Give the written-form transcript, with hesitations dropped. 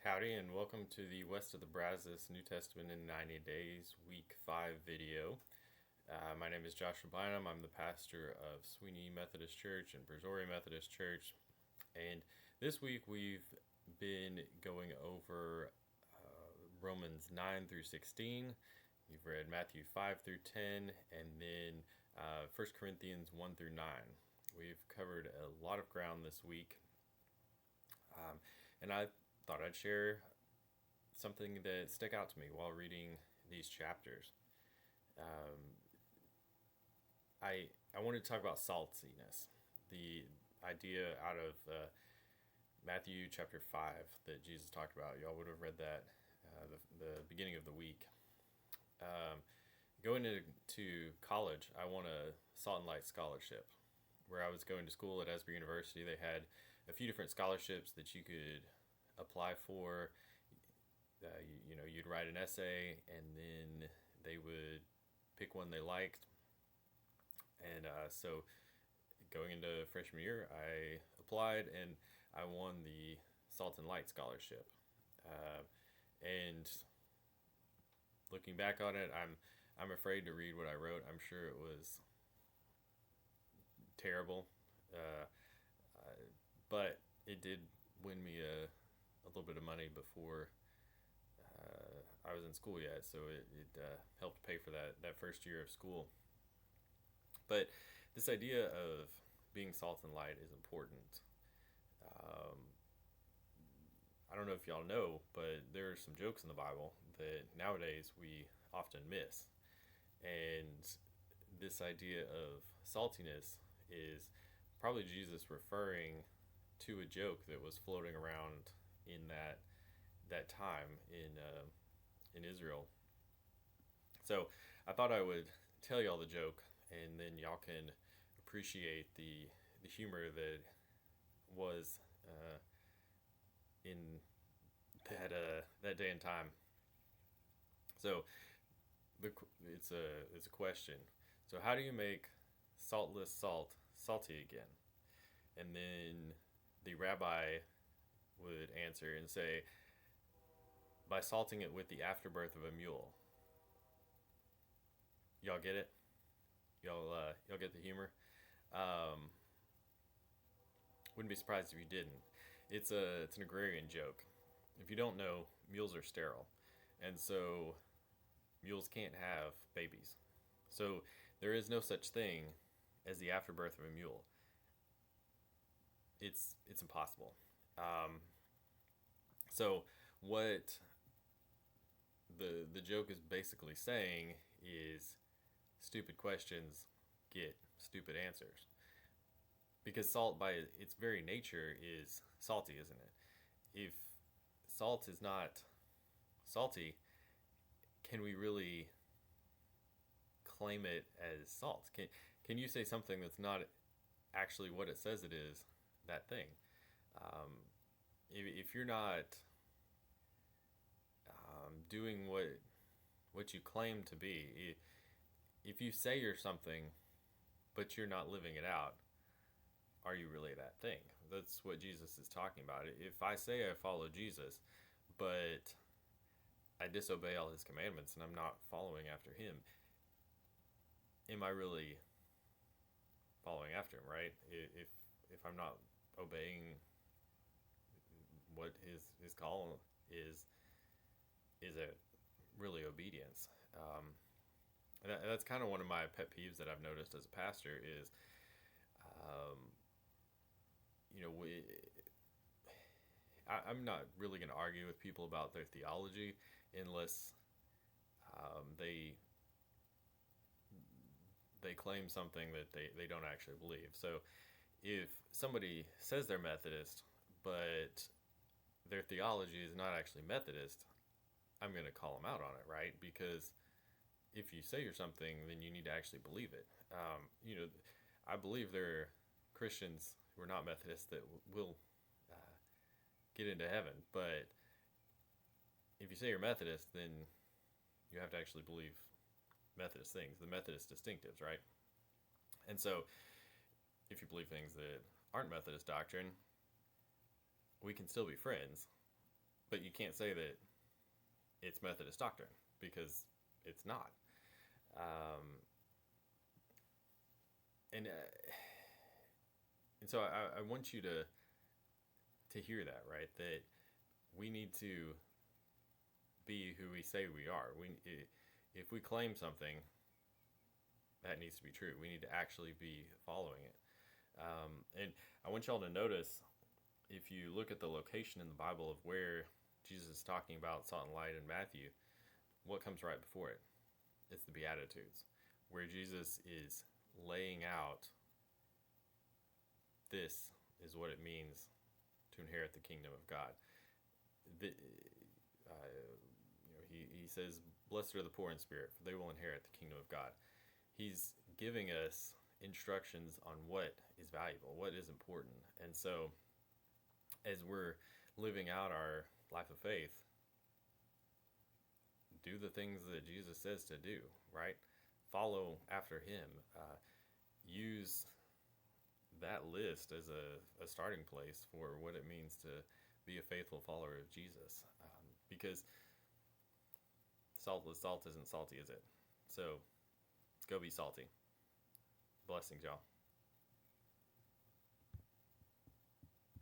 Howdy, and welcome to the West of the Brazos New Testament in 90 Days, Week 5 video. My name is Joshua Bynum. I'm the pastor of Sweeney Methodist Church and Brazoria Methodist Church. And this week we've been going over Romans 9 through 16. You've read Matthew 5 through 10, and then 1 Corinthians 1 through 9. We've covered a lot of ground this week. And I thought I'd share something that stuck out to me while reading these chapters. I wanted to talk about saltiness, the idea out of Matthew chapter 5 that Jesus talked about. Y'all would have read that the beginning of the week. Going into college, I won a Salt and Light scholarship. Where I was going to school at Asbury University, they had a few different scholarships that you could apply for. You'd write an essay, and then they would pick one they liked. And so going into freshman year, I applied, and I won the Salt and Light scholarship. And looking back on it, I'm afraid to read what I wrote. I'm sure it was terrible, but it did win me a little bit of money before I was in school yet, so it helped pay for that first year of school. But this idea of being salt and light is important. I don't know if y'all know, but there are some jokes in the Bible that nowadays we often miss. And this idea of saltiness is probably Jesus referring to a joke that was floating around in that time in Israel. So I thought I would tell y'all the joke, and then y'all can appreciate the humor that was in that day and time. So it's a question. So how do you make saltless salt salty again? And then the rabbi would answer and say, by salting it with the afterbirth of a mule. Y'all get it? Y'all get the humor? Wouldn't be surprised if you didn't. It's an agrarian joke. If you don't know, mules are sterile, and so mules can't have babies. So there is no such thing as the afterbirth of a mule. It's impossible. So what the joke is basically saying is stupid questions get stupid answers. Because salt by its very nature is salty, isn't it? If salt is not salty, can we really claim it as salt? Can you say something that's not actually what it says it is, that thing? If you're not doing what you claim to be, if you say you're something but you're not living it out, are you really that thing? That's what Jesus is talking about. If I say I follow Jesus, but I disobey all his commandments and I'm not following after him, am I really following after him, right? If I'm not obeying what his call is it really obedience? And that's kind of one of my pet peeves that I've noticed as a pastor is, I'm not really going to argue with people about their theology unless they claim something that they don't actually believe. So if somebody says they're Methodist, but their theology is not actually Methodist, I'm going to call them out on it, right? Because if you say you're something, then you need to actually believe it. I believe there are Christians who are not Methodists that will get into heaven. But if you say you're Methodist, then you have to actually believe Methodist things, the Methodist distinctives, right? And so if you believe things that aren't Methodist doctrine, we can still be friends. But you can't say that it's Methodist doctrine because it's not. Um, and so I want you to hear that, right? That we need to be who we say we are. If we claim something, that needs to be true. We need to actually be following it. And I want y'all to notice, if you look at the location in the Bible of where Jesus is talking about salt and light in Matthew, what comes right before it? It's the Beatitudes, where Jesus is laying out, this is what it means to inherit the kingdom of God. He says, "Blessed are the poor in spirit, for they will inherit the kingdom of God." He's giving us instructions on what is valuable, what is important. And so, as we're living out our life of faith, do the things that Jesus says to do, right? Follow after him. Use that list as a starting place for what it means to be a faithful follower of Jesus. Because saltless salt isn't salty, is it? So go be salty. Blessings, y'all.